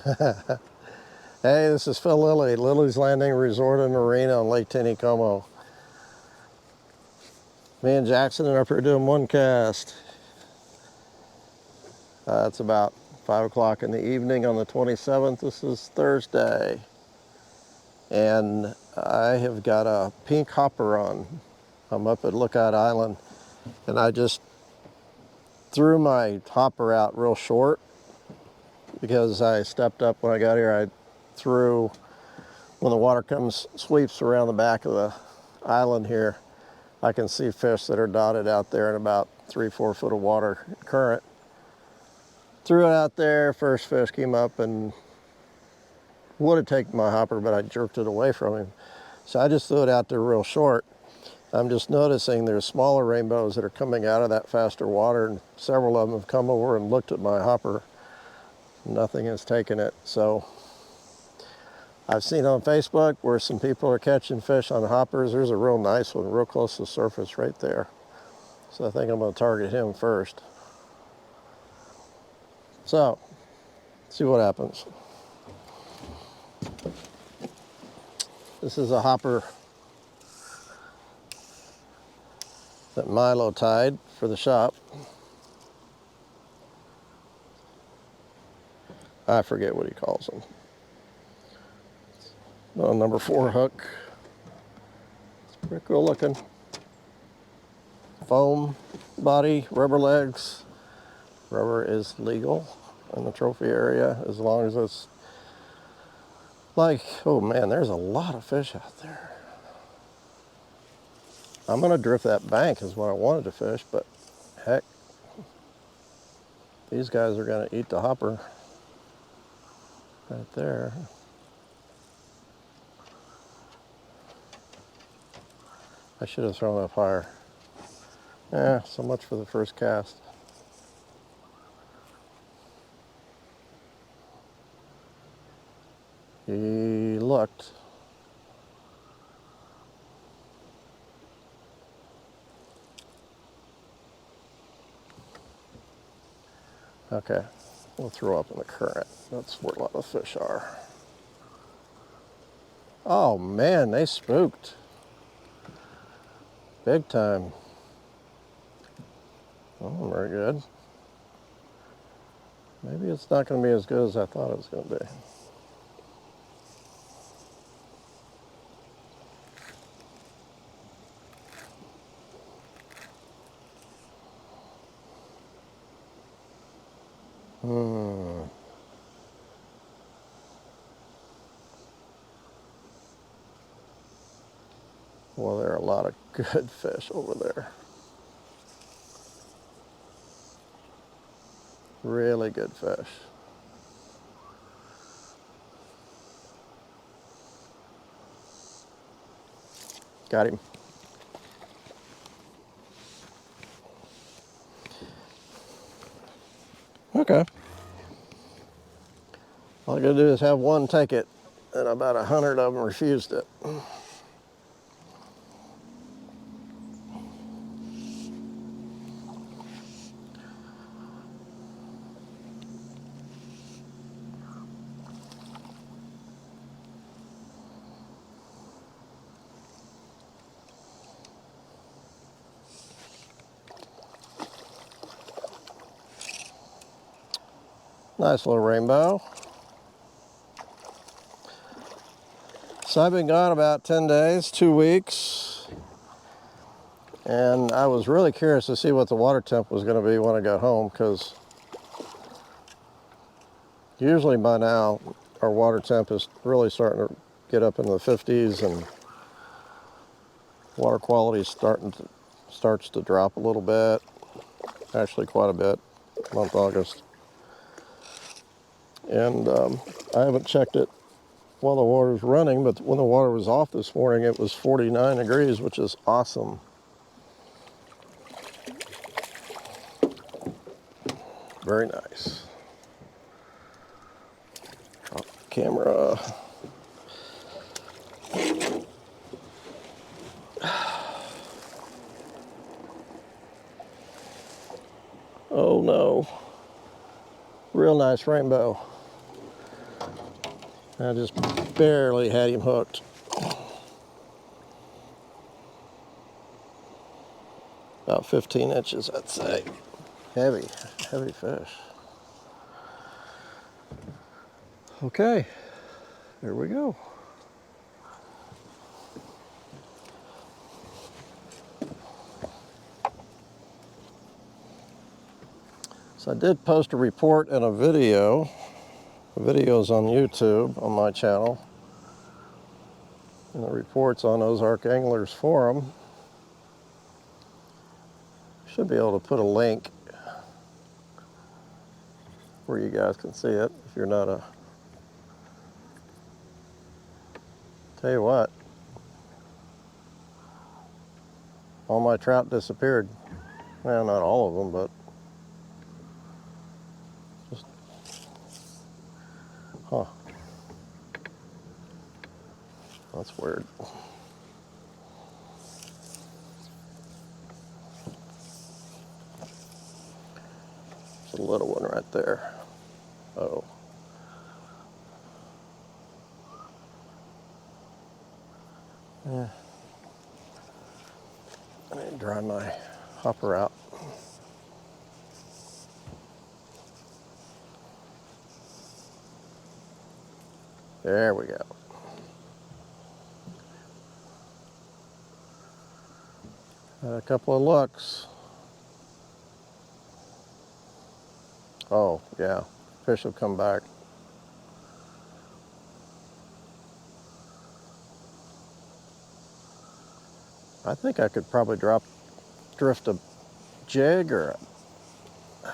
Hey, this is Phil Lilley, Lilley's Landing Resort and Marina on Lake Taneycomo. Me and Jackson are up here doing one cast. It's about 5 o'clock in the evening on the 27th. This is Thursday. And I have got a pink hopper on. I'm up at Lookout Island, and I just threw my hopper out real short because I stepped up when I got here. I threw, when the water sweeps around the back of the island here, I can see fish that are dotted out there in about 3-4 foot of water current. Threw it out there, first fish came up and would have taken my hopper, but I jerked it away from him. So I just threw it out there real short. I'm just noticing there's smaller rainbows that are coming out of that faster water, and several of them have come over and looked at my hopper. Nothing has taken it. So I've seen on Facebook where some people are catching fish on hoppers. There's a real nice one, real close to the surface right there. So I think I'm going to target him first. So, see what happens. This is a hopper that Milo tied for the shop. I forget what he calls them. Number 4 hook. It's pretty cool looking. Foam body, rubber legs. Rubber is legal in the trophy area as long as it's like, oh man, there's a lot of fish out there. I'm gonna drift that bank is what I wanted to fish, but heck, these guys are gonna eat the hopper right there. I should have thrown up higher. So much for the first cast. He looked. Okay, we'll throw up in the current. That's where a lot of fish are. Oh man, they spooked. Big time. Oh, very good. Maybe it's not going to be as good as I thought it was going to be. Well, there are a lot of good fish over there. Really good fish. Got him. Okay. All I gotta do is have one take it, and about 100 of them refused it. Nice little rainbow. So I've been gone about 10 days, 2 weeks, and I was really curious to see what the water temp was going to be when I got home, because usually by now our water temp is really starting to get up into the 50s, and water quality is starts to drop a little bit, actually quite a bit, month August. And I haven't checked it while the water's running, but when the water was off this morning, it was 49 degrees, which is awesome. Very nice. Drop the camera. Oh no. Real nice rainbow. I just barely had him hooked. About 15 inches, I'd say. Heavy, heavy fish. Okay, here we go. So I did post a report and a video. The video's on YouTube on my channel. And the report's on Ozark Anglers Forum. Should be able to put a link where you guys can see it if you're not a... Tell you what, all my trout disappeared. Well, not all of them, but just, huh. That's weird. There's a little one right there. Oh. Yeah. I need to dry my hopper out. There we go. Had a couple of looks. Oh, yeah. Fish have come back. I think I could probably drift a jig or a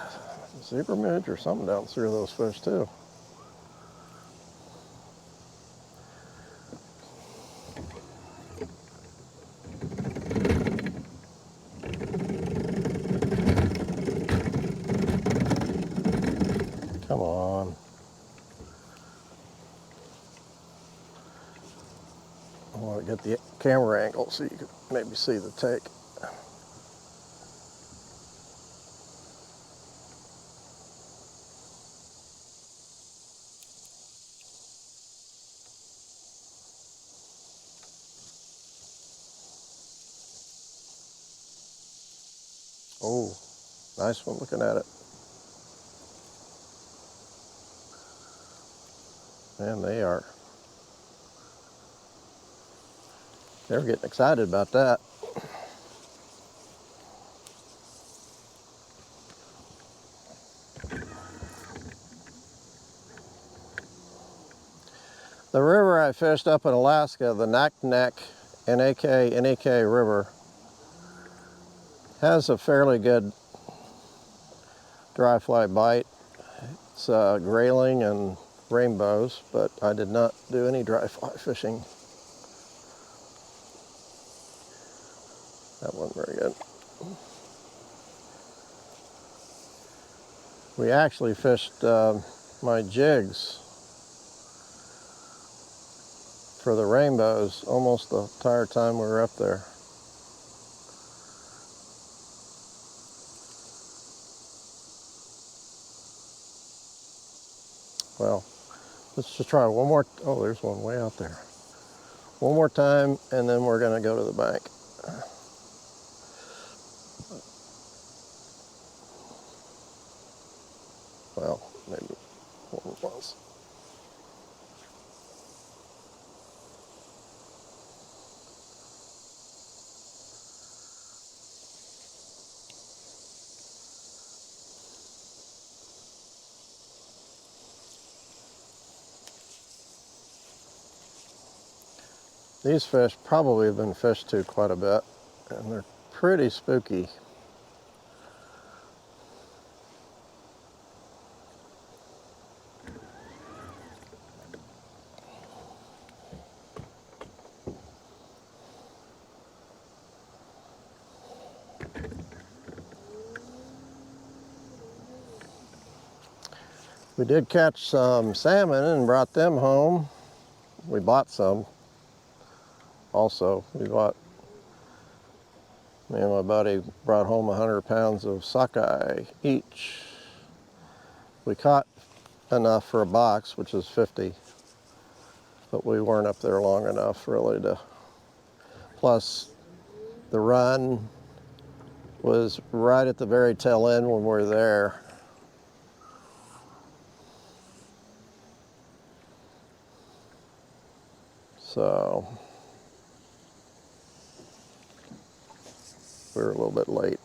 zebra midge or something down through those fish too. Come on. I want to get the camera angle so you can maybe see the take. Oh, nice one looking at it. Man, they're getting excited about that. The river I fished up in Alaska, the Naknek NEK River, has a fairly good dry fly bite. It's grayling and rainbows, but I did not do any dry fly fishing. That wasn't very good. We actually fished my jigs for the rainbows almost the entire time we were up there. Well, let's just try one more. Oh, there's one way out there. One more time, and then we're going to go to the bank. Well, maybe one was. These fish probably have been fished to quite a bit, and they're pretty spooky. We did catch some salmon and brought them home. We bought some also. Me and my buddy brought home 100 pounds of sockeye each. We caught enough for a box, which is 50. but we weren't up there long enough really to, plus the run was right at the very tail end when we were there. So we were a little bit late.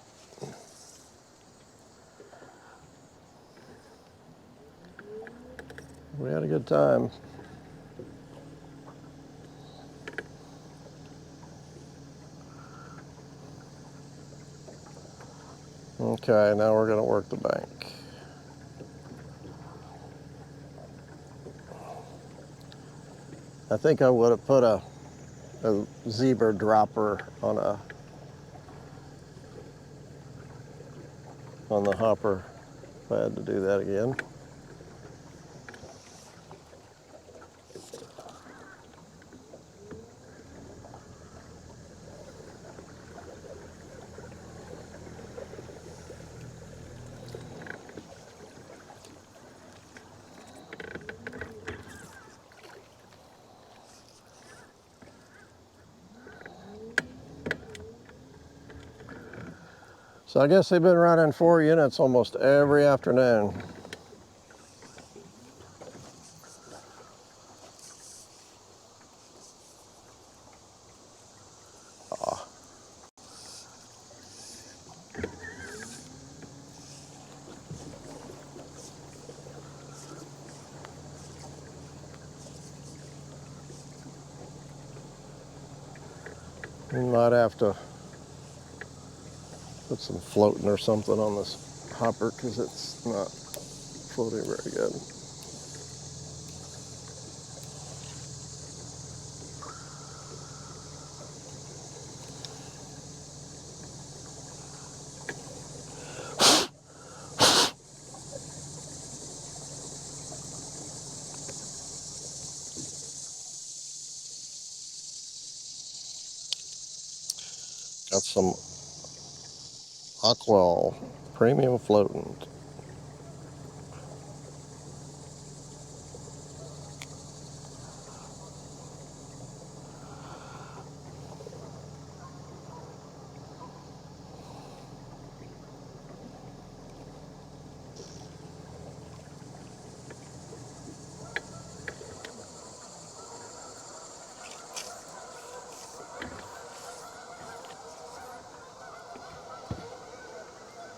We had a good time. Okay, now we're going to work the bank. I think I would have put a zebra dropper on the hopper if I had to do that again. So I guess they've been running 4 units almost every afternoon. Aw. We might have to put some floating or something on this hopper because it's not floating very good. Got some Aquel premium floating.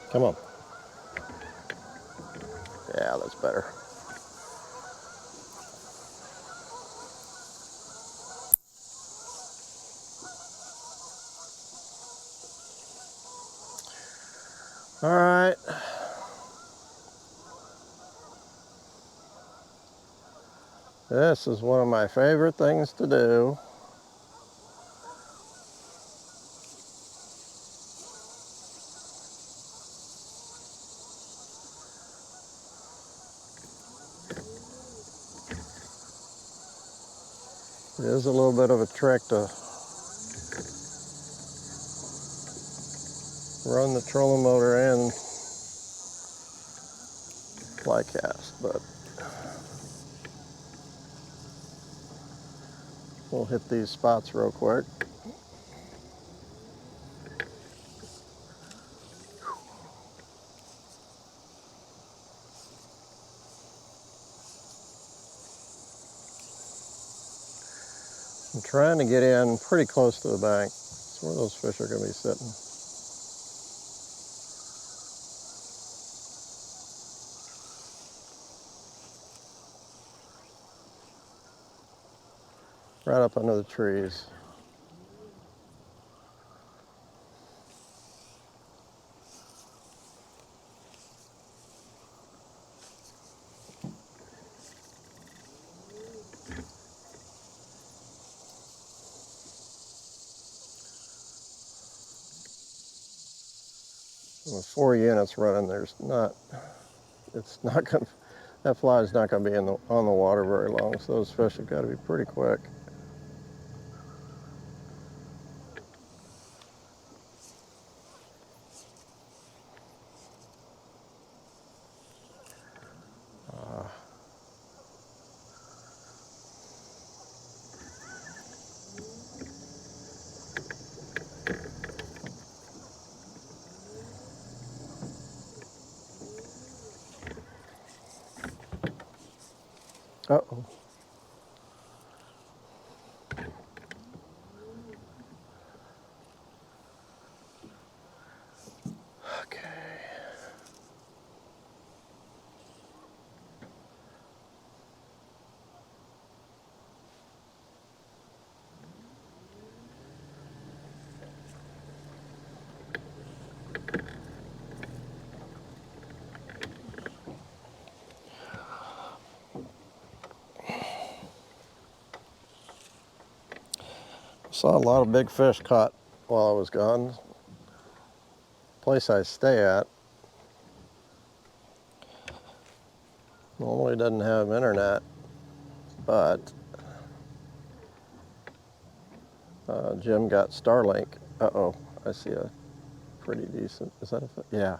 Come on. Yeah, that's better. All right. This is one of my favorite things to do. It is a little bit of a trick to run the trolling motor and fly cast, but we'll hit these spots real quick. I'm trying to get in pretty close to the bank. That's where those fish are going to be sitting. Right up under the trees. With 4 units running, it's not going to, that fly is not going to be on the water very long, so those fish have got to be pretty quick. Uh-oh. Okay. Saw a lot of big fish caught while I was gone. Place I stay at normally doesn't have internet, but Jim got Starlink. Uh-oh, I see a pretty decent, is that a fish? Yeah.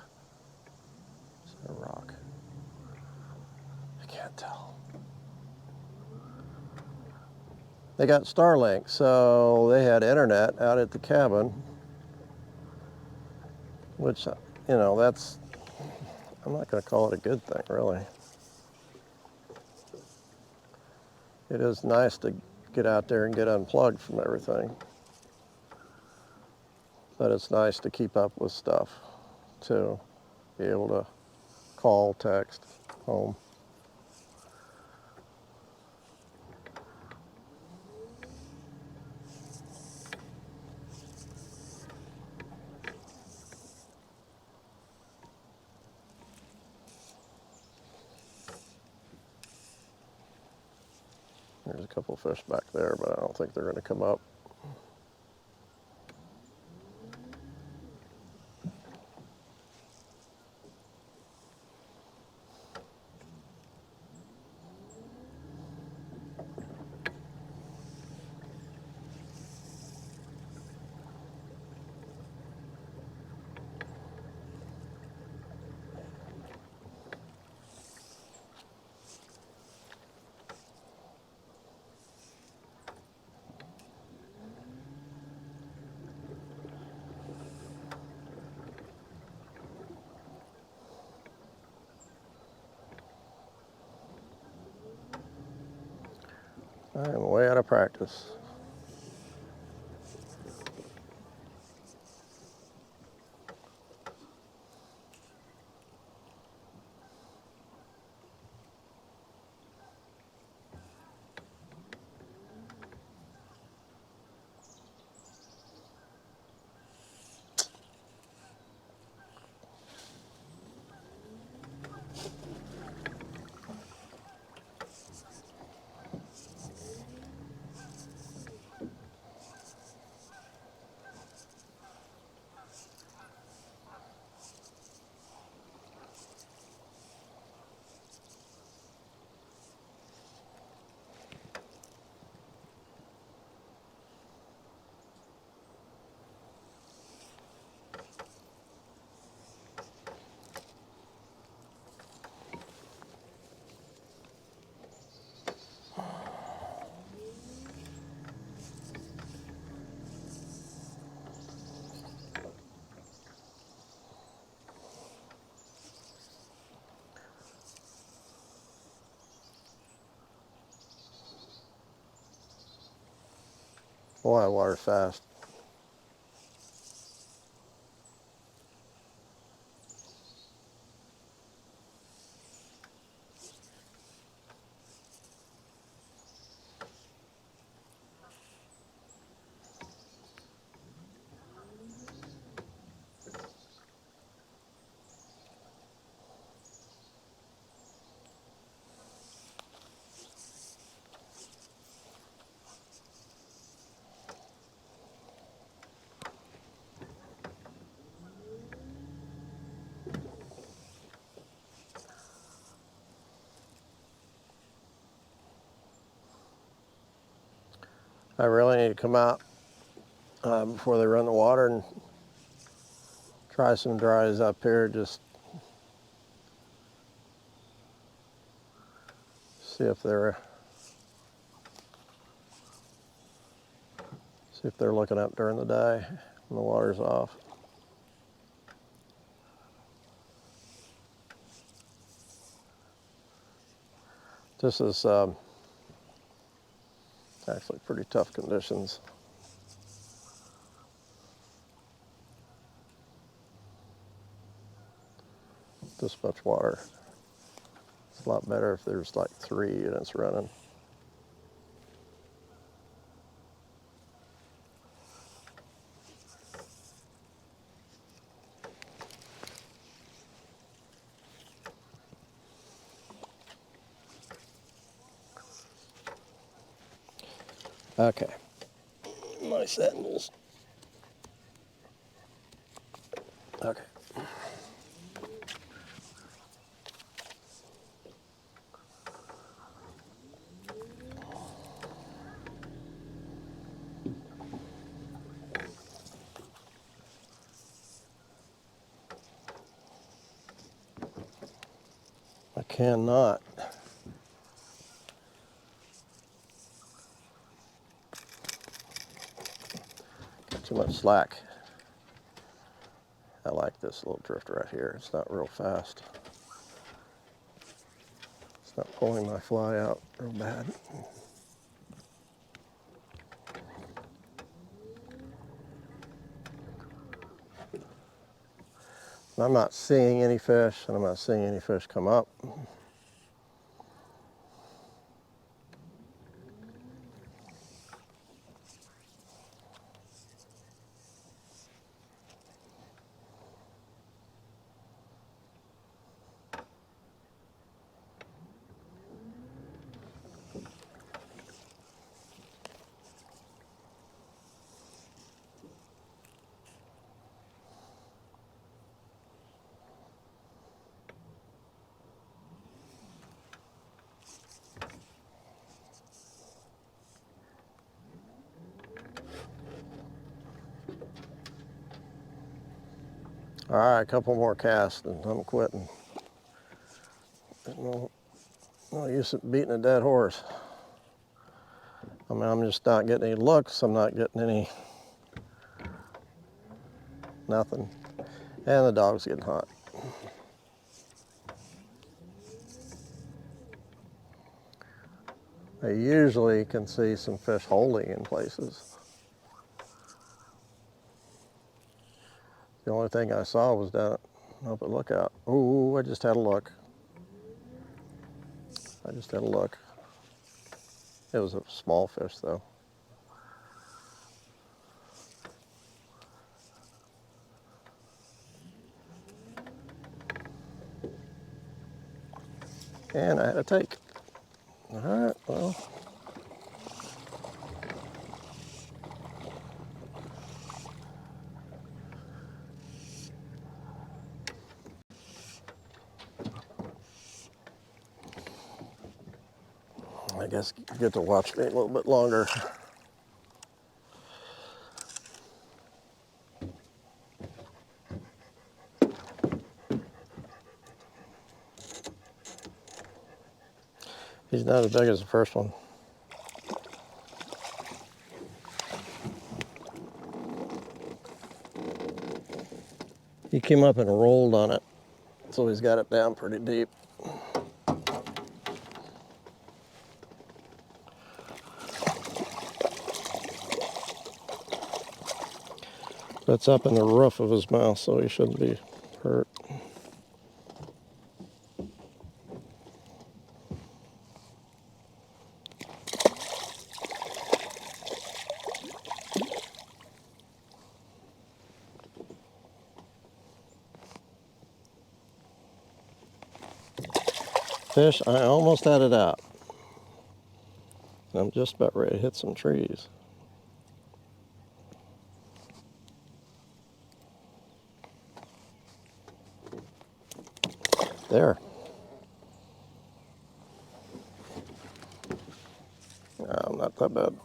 Is that a rock? I can't tell. They got Starlink, so they had internet out at the cabin, which, that's, I'm not going to call it a good thing, really. It is nice to get out there and get unplugged from everything, but it's nice to keep up with stuff, too. Be able to call, text, home. There's a couple fish back there, but I don't think they're going to come up. I am way out of practice. Boy, water's fast. I really need to come out before they run the water and try some dries up here. Just see if they're looking up during the day when the water's off. This is actually pretty tough conditions. This much water. It's a lot better if there's like 3 and it's running. Okay, my sandals. Okay. I cannot. Got too much slack. I like this little drift right here. It's not real fast. It's not pulling my fly out real bad. I'm not seeing any fish, and I'm not seeing any fish come up. All right, a couple more casts and I'm quitting. No use of beating a dead horse. I mean, I'm just not getting any looks. I'm not getting any, nothing. And the dog's getting hot. I usually can see some fish holding in places. The only thing I saw was down up at Lookout. Ooh, I just had a look. I just had a look. It was a small fish though. And I had a take. All right, well. I guess you get to watch me a little bit longer. He's not as big as the first one. He came up and rolled on it, so he's got it down pretty deep. That's up in the roof of his mouth, so he shouldn't be hurt. Fish, I almost had it out. I'm just about ready to hit some trees. There. No, not that bad.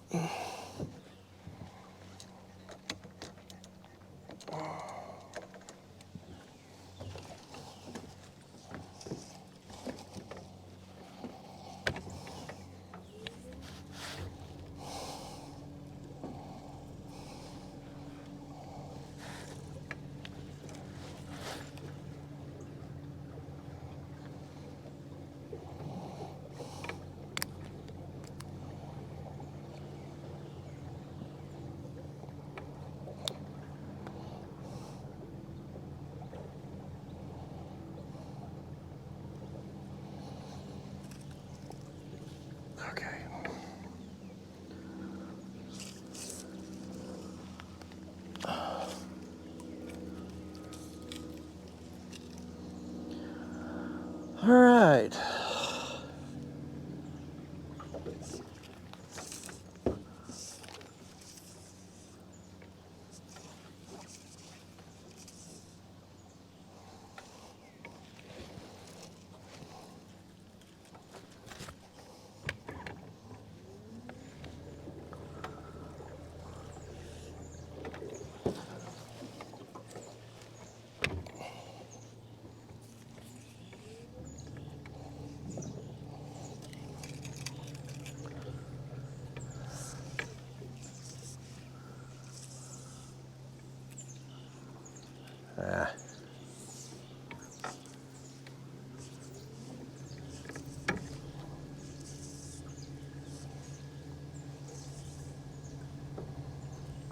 All right.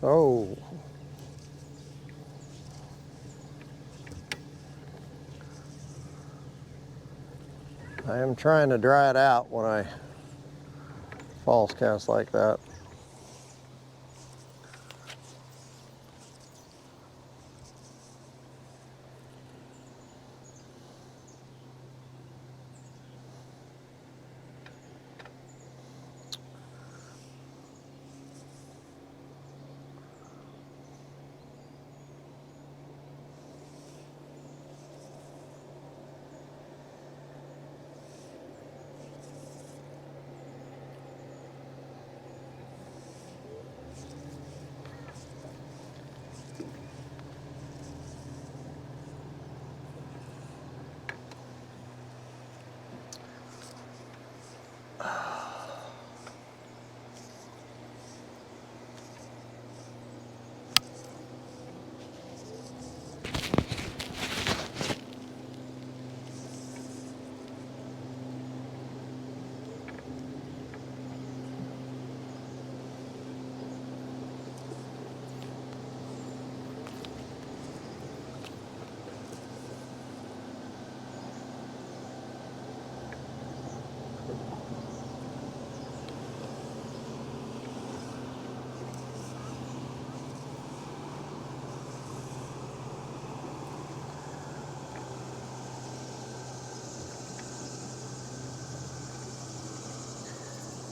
Oh. I am trying to dry it out when I false cast like that.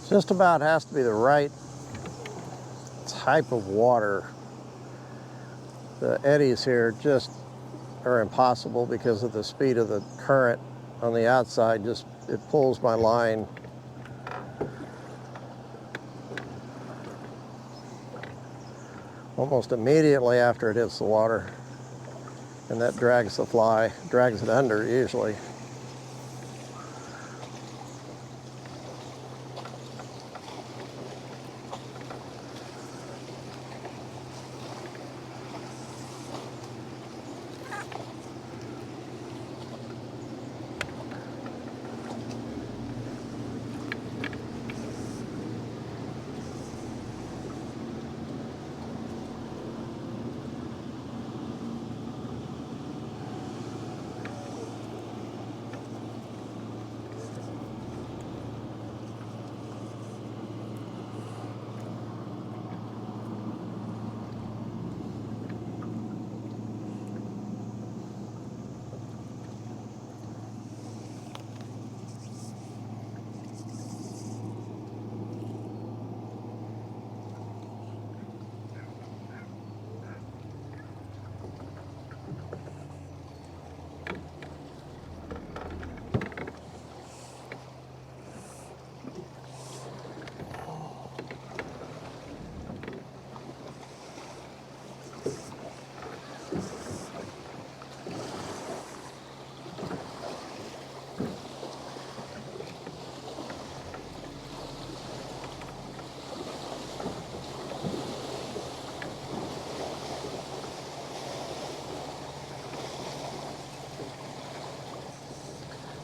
Just about has to be the right type of water. The eddies here just are impossible because of the speed of the current on the outside. Just, it pulls my line. Almost immediately after it hits the water. And that drags the fly, drags it under usually.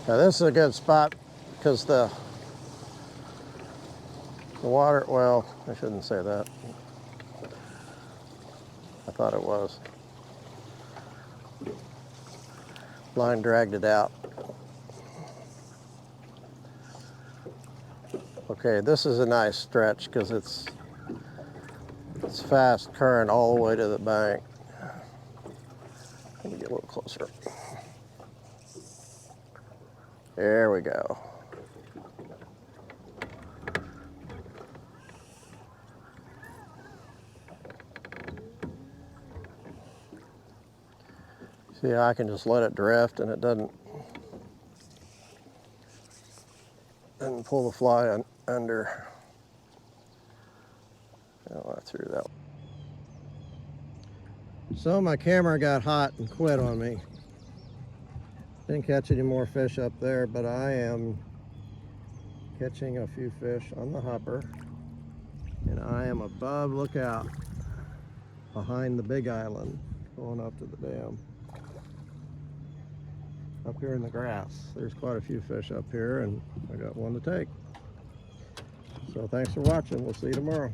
Now this is a good spot because the water, well, I shouldn't say that. I thought it was. Line dragged it out. Okay, this is a nice stretch because it's fast current all the way to the bank. Let me get a little closer. There we go. See, I can just let it drift and it doesn't pull the fly under. Oh, I threw that. So my camera got hot and quit on me. Didn't catch any more fish up there, but I am catching a few fish on the hopper. And I am above lookout behind the big island going up to the dam. Up here in the grass. There's quite a few fish up here and I got one to take. So thanks for watching. We'll see you tomorrow.